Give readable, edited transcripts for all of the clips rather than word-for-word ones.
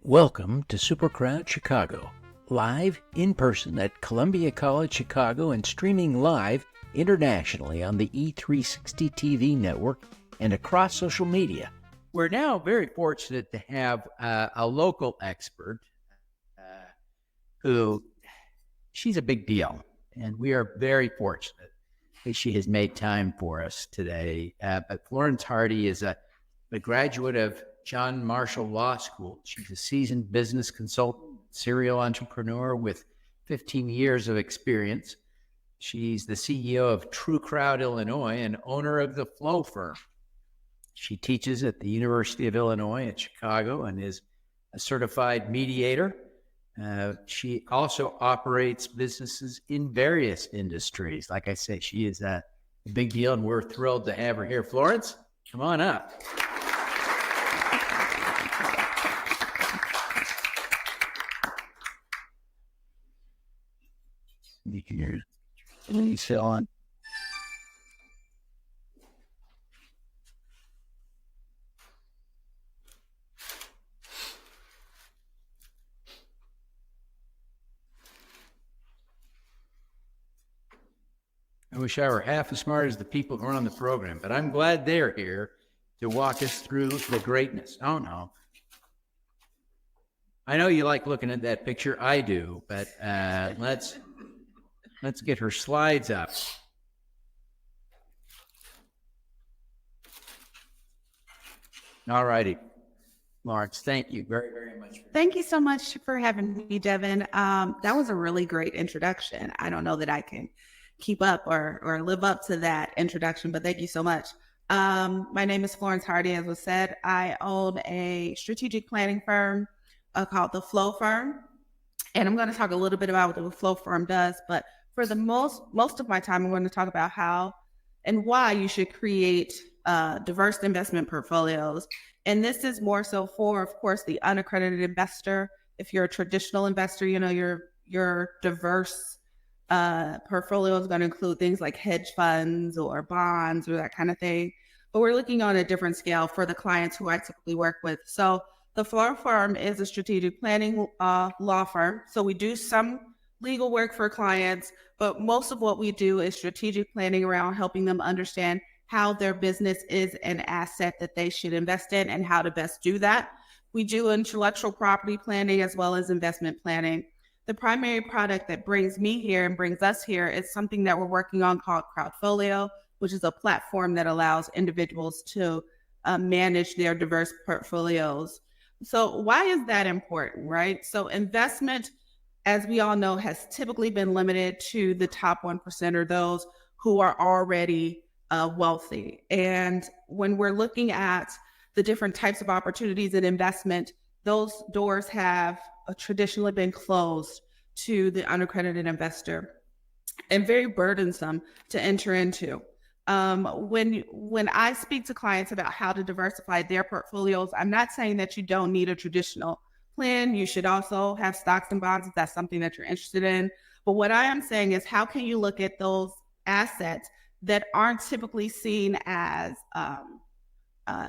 Welcome to SuperCrowd Chicago, live in person at Columbia College Chicago and streaming live internationally on the E360 TV network and across social media. We're now very fortunate to have a local expert who, she's a big deal, and we are very fortunate that she has made time for us today. But Florence Hardy is a graduate of John Marshall Law School. She's a seasoned business consultant, serial entrepreneur with 15 years of experience. She's the CEO of True Crowd Illinois and owner of the Flow Firm. She teaches at the University of Illinois at Chicago and is a certified mediator. She also operates businesses in various industries. Like I say, she is a big deal, and we're thrilled to have her here. Florence, come on up. You sit on. I wish I were half as smart as the people who are on the program, but I'm glad they're here to walk us through the greatness. Oh, no. I know you like looking at that picture. I do, but let's get her slides up. All righty. Florence, thank you very, very much. Thank you so much for having me, Devin. That was a really great introduction. I don't know that I can keep up or live up to that introduction, but thank you so much. My name is Florence Hardy, as was said. I own a strategic planning firm called the Flow Firm. And I'm going to talk a little bit about what the Flow Firm does, but for the most of my time, I'm going to talk about how and why you should create diverse investment portfolios. And this is more so for, of course, the unaccredited investor. If you're a traditional investor, you know, your diverse portfolio is going to include things like hedge funds or bonds or that kind of thing. But we're looking on a different scale for the clients who I typically work with. So the Flow Firm is a strategic planning law firm. So we do some legal work for clients, but most of what we do is strategic planning around helping them understand how their business is an asset that they should invest in and how to best do that. We do intellectual property planning as well as investment planning. The primary product that brings me here and brings us here is something that we're working on called Crowdfolio, which is a platform that allows individuals to manage their diverse portfolios. So why is that important, right? So investment, as we all know, has typically been limited to the top 1% or those who are already wealthy. And when we're looking at the different types of opportunities in investment, those doors have traditionally been closed to the unaccredited investor and very burdensome to enter into. When I speak to clients about how to diversify their portfolios, I'm not saying that you don't need a traditional plan. You should also have stocks and bonds if that's something that you're interested in. But what I am saying is, how can you look at those assets that aren't typically seen as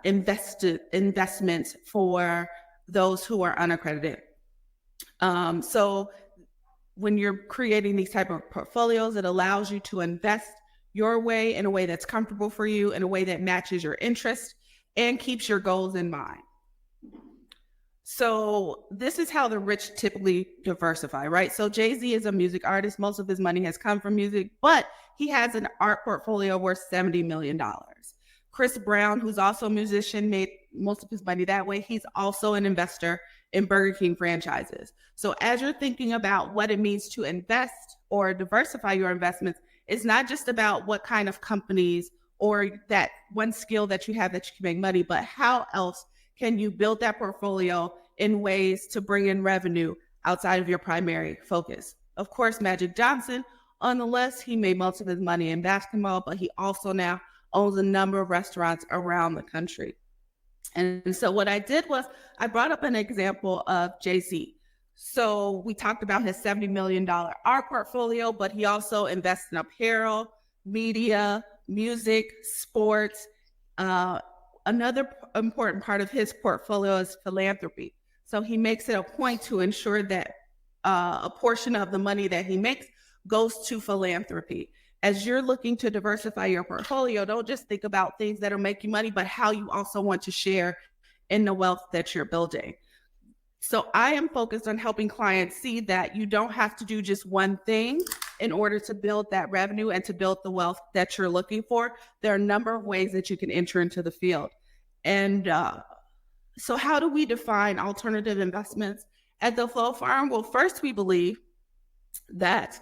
investments for those who are unaccredited? So when you're creating these type of portfolios, it allows you to invest your way in a way that's comfortable for you, in a way that matches your interest and keeps your goals in mind. So this is how the rich typically diversify, right? So Jay-Z is a music artist. Most of his money has come from music, but he has an art portfolio worth $70 million. Chris Brown, who's also a musician, made most of his money that way. He's also an investor in Burger King franchises. So as you're thinking about what it means to invest or diversify your investments, it's not just about what kind of companies or that one skill that you have that you can make money, but how else can you build that portfolio in ways to bring in revenue outside of your primary focus? Of course, Magic Johnson, on the list, he made most of his money in basketball, but he also now owns a number of restaurants around the country. And so what I did was I brought up an example of Jay-Z. So we talked about his $70 million art portfolio, but he also invests in apparel, media, music, sports. Another important part of his portfolio is philanthropy. So he makes it a point to ensure that a portion of the money that he makes goes to philanthropy. As you're looking to diversify your portfolio, don't just think about things that are making money, but how you also want to share in the wealth that you're building. So I am focused on helping clients see that you don't have to do just one thing in order to build that revenue and to build the wealth that you're looking for. There are a number of ways that you can enter into the field. And so how do we define alternative investments at the Flow Farm? Well, first, we believe that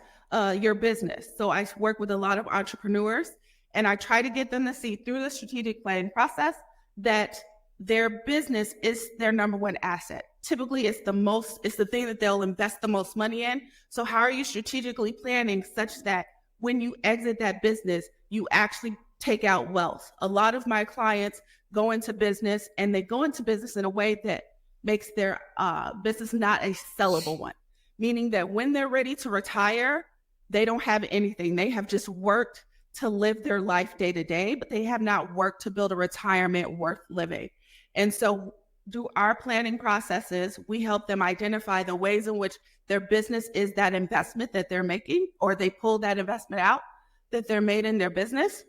your business. So I work with a lot of entrepreneurs, and I try to get them to see through the strategic planning process that their business is their number one asset. Typically, it's the thing that they'll invest the most money in. So how are you strategically planning such that when you exit that business, you actually take out wealth? A lot of my clients go into business, and they go into business in a way that makes their business not a sellable one, meaning that when they're ready to retire, they don't have anything. They have just worked to live their life day to day, but they have not worked to build a retirement worth living. And so through our planning processes, we help them identify the ways in which their business is that investment that they're making, or they pull that investment out that they're made in their business,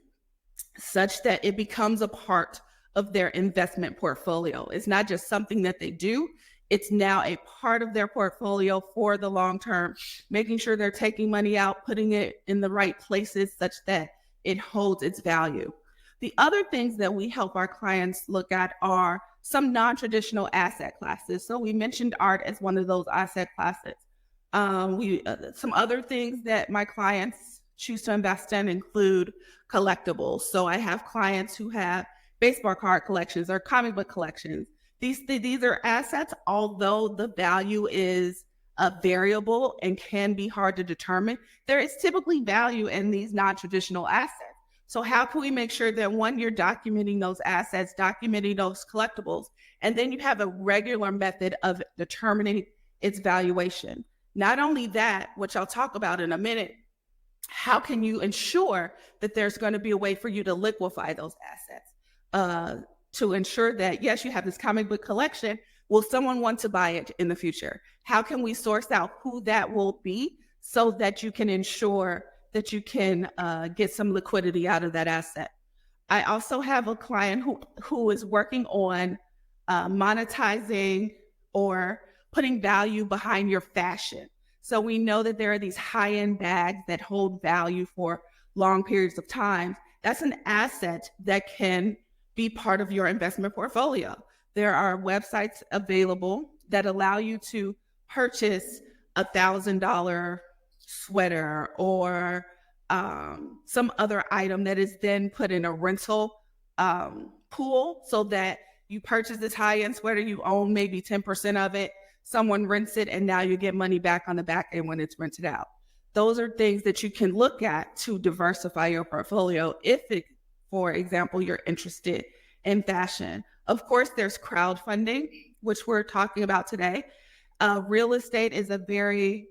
such that it becomes a part of their investment portfolio. It's not just something that they do. It's now a part of their portfolio for the long term, making sure they're taking money out, putting it in the right places such that it holds its value. The other things that we help our clients look at are some non-traditional asset classes. So we mentioned art as one of those asset classes. Some other things that my clients choose to invest in include collectibles. So I have clients who have baseball card collections or comic book collections. These are assets, although the value is variable and can be hard to determine. There is typically value in these non-traditional assets. So how can we make sure that, one, you're documenting those assets, documenting those collectibles, and then you have a regular method of determining its valuation? Not only that, which I'll talk about in a minute, how can you ensure that there's going to be a way for you to liquefy those assets to ensure that, yes, you have this comic book collection. Will someone want to buy it in the future? How can we source out who that will be so that you can ensure that you can get some liquidity out of that asset? I also have a client who is working on monetizing or putting value behind your fashion. So we know that there are these high-end bags that hold value for long periods of time. That's an asset that can be part of your investment portfolio. There are websites available that allow you to purchase $1,000 sweater or some other item that is then put in a rental pool, so that you purchase this high-end sweater, you own maybe 10% of it, someone rents it, and now you get money back on the back end when it's rented out. Those are things that you can look at to diversify your portfolio if, for example, you're interested in fashion. Of course, there's crowdfunding, which we're talking about today. Real estate is a very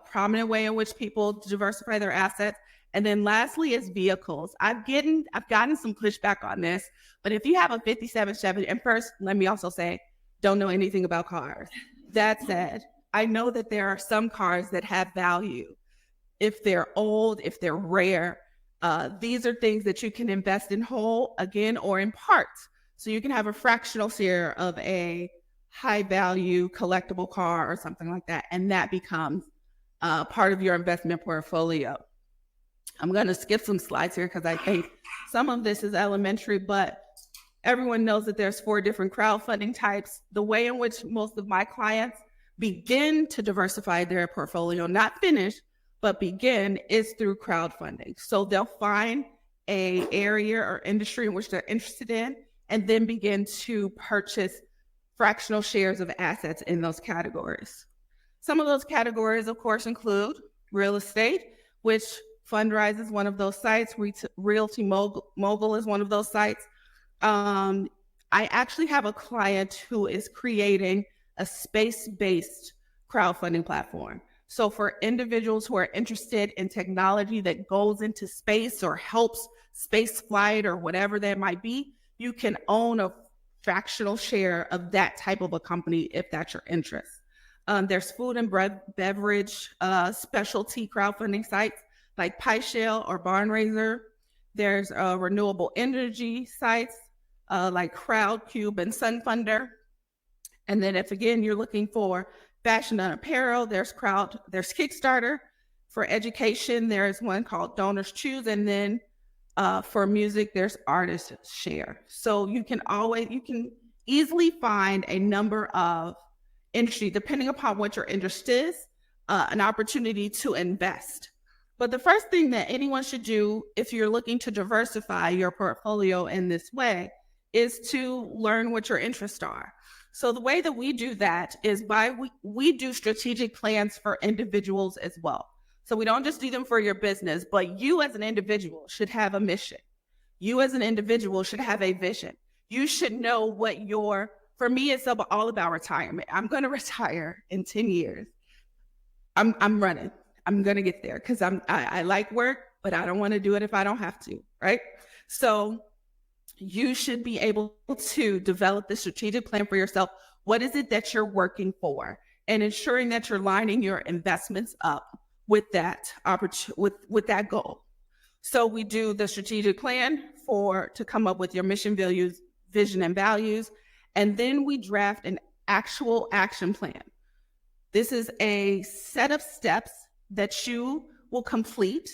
prominent way in which people diversify their assets. And then lastly is vehicles. I've gotten some pushback on this, but if you have a 57 Chevy, and first, let me also say, don't know anything about cars. That said, I know that there are some cars that have value. If they're old, if they're rare, these are things that you can invest in whole, again, or in parts. So you can have a fractional share of a high value collectible car or something like that, and that becomes part of your investment portfolio. I'm going to skip some slides here because I think some of this is elementary, but everyone knows that there's 4 different crowdfunding types. The way in which most of my clients begin to diversify their portfolio, not finish, but begin, is through crowdfunding. So they'll find an area or industry in which they're interested in, and then begin to purchase fractional shares of assets in those categories. Some of those categories, of course, include real estate, which Fundrise is one of those sites. Realty Mogul is one of those sites. I actually have a client who is creating a space-based crowdfunding platform. So for individuals who are interested in technology that goes into space or helps space flight or whatever that might be, you can own a fractional share of that type of a company if that's your interest. There's food and beverage specialty crowdfunding sites like Pie Shell or Barn Raiser. There's renewable energy sites like Crowdcube and Sunfunder. And then if again you're looking for fashion and apparel, there's Kickstarter. For education, there's one called Donors Choose, and then for music, there's Artist Share. So you can easily find a number of industry, depending upon what your interest is, an opportunity to invest. But the first thing that anyone should do if you're looking to diversify your portfolio in this way is to learn what your interests are. So the way that we do that is we do strategic plans for individuals as well. So we don't just do them for your business, but you as an individual should have a mission. You as an individual should have a vision. You should know for me, it's all about retirement. I'm going to retire in 10 years. I'm running. I'm going to get there because I like work, but I don't want to do it if I don't have to, right? So you should be able to develop the strategic plan for yourself. What is it that you're working for? And ensuring that you're lining your investments up with that with that goal. So we do the strategic plan to come up with your mission, values, vision, and values. And then we draft an actual action plan. This is a set of steps that you will complete,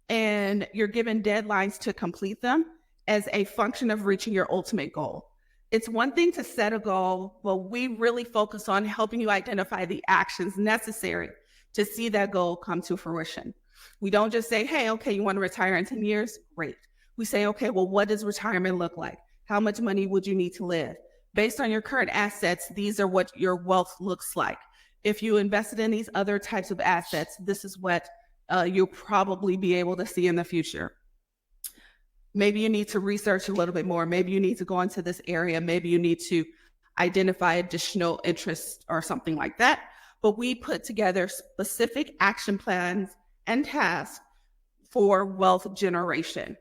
and you're given deadlines to complete them as a function of reaching your ultimate goal. It's one thing to set a goal, but we really focus on helping you identify the actions necessary to see that goal come to fruition. We don't just say, hey, okay, you want to retire in 10 years? Great. We say, okay, well, what does retirement look like? How much money would you need to live? Based on your current assets, these are what your wealth looks like. If you invested in these other types of assets, this is what you'll probably be able to see in the future. Maybe you need to research a little bit more. Maybe you need to go into this area. Maybe you need to identify additional interests or something like that. But we put together specific action plans and tasks for wealth generation.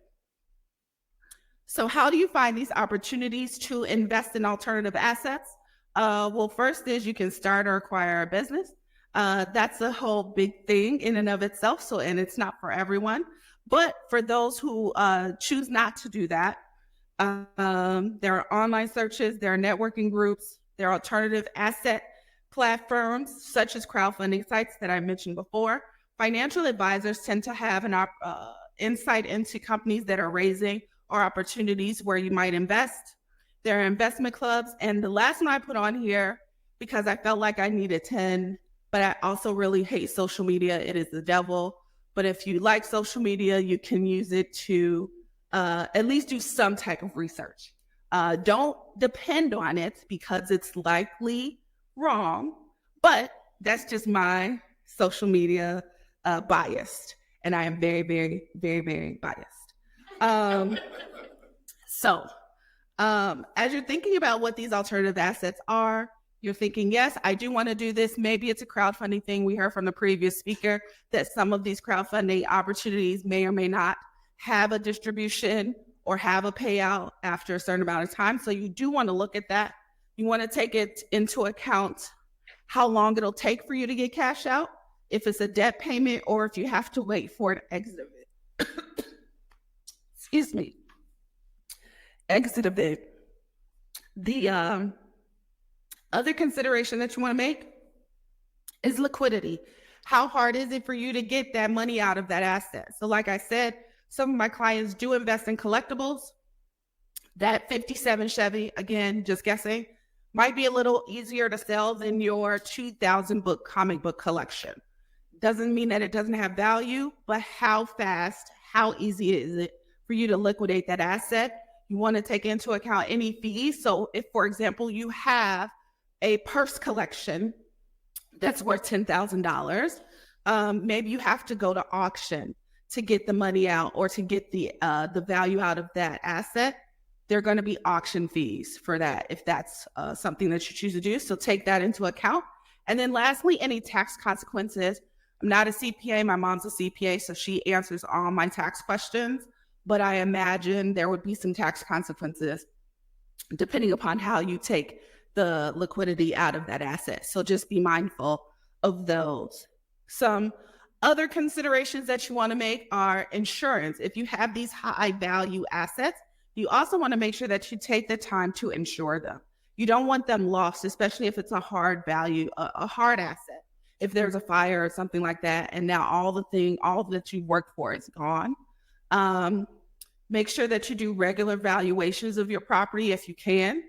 So how do you find these opportunities to invest in alternative assets? Well, first is you can start or acquire a business. That's a whole big thing in and of itself. And it's not for everyone. But for those who choose not to do that, there are online searches, there are networking groups, there are alternative asset platforms such as crowdfunding sites that I mentioned before. Financial advisors tend to have an insight into companies that are raising or opportunities where you might invest. There are investment clubs. And the last one I put on here, because I felt like I needed 10, but I also really hate social media. It is the devil. But if you like social media, you can use it to at least do some type of research. Don't depend on it because it's likely wrong, but that's just my social media biased. And I am very, very, very, very biased. So as you're thinking about what these alternative assets are, you're thinking, yes, I do want to do this. Maybe it's a crowdfunding thing. We heard from the previous speaker that some of these crowdfunding opportunities may or may not have a distribution or have a payout after a certain amount of time. So you do want to look at that. You want to take it into account how long it'll take for you to get cash out, if it's a debt payment or if you have to wait for an exit event. Excuse me. Exit event. The other consideration that you want to make is liquidity. How hard is it for you to get that money out of that asset? So like I said, some of my clients do invest in collectibles. That 57 Chevy, again, just guessing, might be a little easier to sell than your 2,000 book comic book collection. Doesn't mean that it doesn't have value, but how fast, how easy is it for you to liquidate that asset? You want to take into account any fees. So if, for example, you have a purse collection that's worth $10,000, maybe you have to go to auction to get the money out or to get the value out of that asset. There are going to be auction fees for that if that's something that you choose to do. So take that into account. And then lastly, any tax consequences. I'm not a CPA. My mom's a CPA, so she answers all my tax questions. But I imagine there would be some tax consequences depending upon how you take the liquidity out of that asset. So just be mindful of those. Some other considerations that you want to make are insurance. If you have these high value assets, you also want to make sure that you take the time to insure them. You don't want them lost, especially if it's a hard value, a hard asset. If there's a fire or something like that, and now all that you worked for is gone. Make sure that you do regular valuations of your property if you can.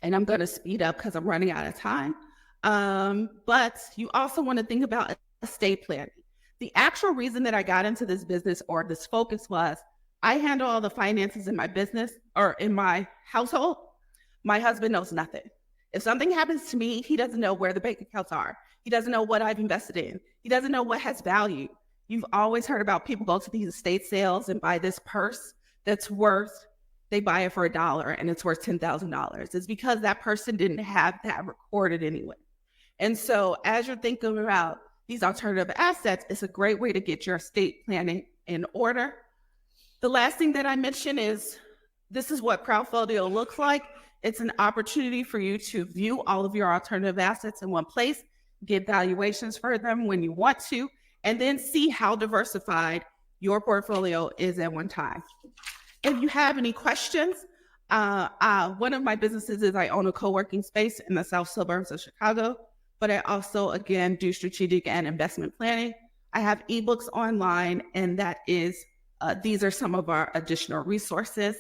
And I'm going to speed up because I'm running out of time. But you also want to think about estate planning. The actual reason that I got into this business or this focus was I handle all the finances in my business or in my household. My husband knows nothing. If something happens to me, he doesn't know where the bank accounts are. He doesn't know what I've invested in. He doesn't know what has value. You've always heard about people go to these estate sales and buy this purse that's worth, they buy it for $1 and it's worth $10,000. It's because that person didn't have that recorded anyway. And so as you're thinking about these alternative assets, it's a great way to get your estate planning in order. The last thing that I mentioned is this is what Crowdfolio looks like. It's an opportunity for you to view all of your alternative assets in one place, get valuations for them when you want to, and then see how diversified your portfolio is at one time. If you have any questions, one of my businesses is I own a co-working space in the south suburbs of Chicago, but I also, again, do strategic and investment planning. I have ebooks online, and that is, these are some of our additional resources.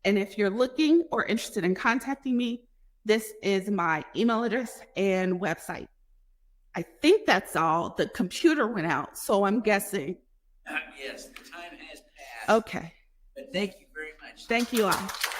And if you're looking or interested in contacting me, this is my email address and website. I think that's all. The computer went out, so I'm guessing. Yes, the time has passed. Okay. But thank you very much. Thank you all.